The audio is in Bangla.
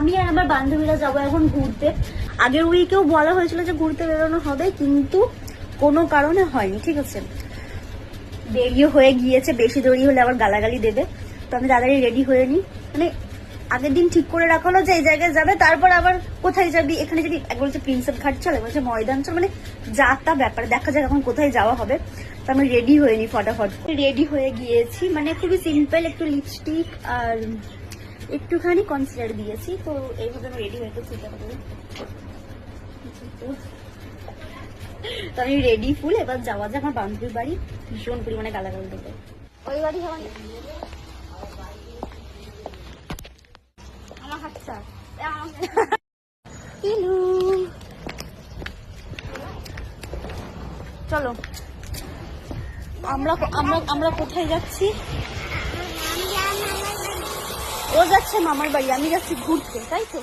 আমি আর আমার বান্ধবীরা যাবো এখন ঘুরতে। আগের উইকেও বলা হয়েছিল যে ঘুরতে বেরোনো হবে, কিন্তু কোনো কারণে হয়নি, ঠিক আছে। দেরিও হয়ে গিয়েছে, বেশি দেরি হলে আবার গালাগালি দেবে, তো আমি তাড়াতাড়ি রেডি হয়ে নিই। মানে আগের দিন ঠিক করে রাখা হলো যে এই জায়গায় যাবে, তারপর আবার কোথায় যাবি, এখানে যাবি, এক বলছে প্রিন্সেপ ঘাট চলে, বলছে ময়দান চল, মানে যা তা ব্যাপার, দেখা যাক এখন কোথায় যাওয়া হবে। তো আমি রেডি হয়ে নিই ফটাফট। রেডি হয়ে গিয়েছি, মানে খুবই সিম্পল, একটু লিপস্টিক আর একটুখানি কনসিলার দিয়েছি, তো এইভাবে আমি রেডি হয়ে তো তো আমি রেডি ফুল। এবার যাওয়া যাক আমার বান্ধবীর বাড়ি, ভীষণ পরিমাণে গালাগাল দেবে। ওই বাড়ি হওয়া আমার হাতটা চলো আমরা আমরা আমরা কোথায় যাচ্ছি? ও যাচ্ছে মামার বাড়ি, আমি যাচ্ছি ঘুরতে, তাই তো।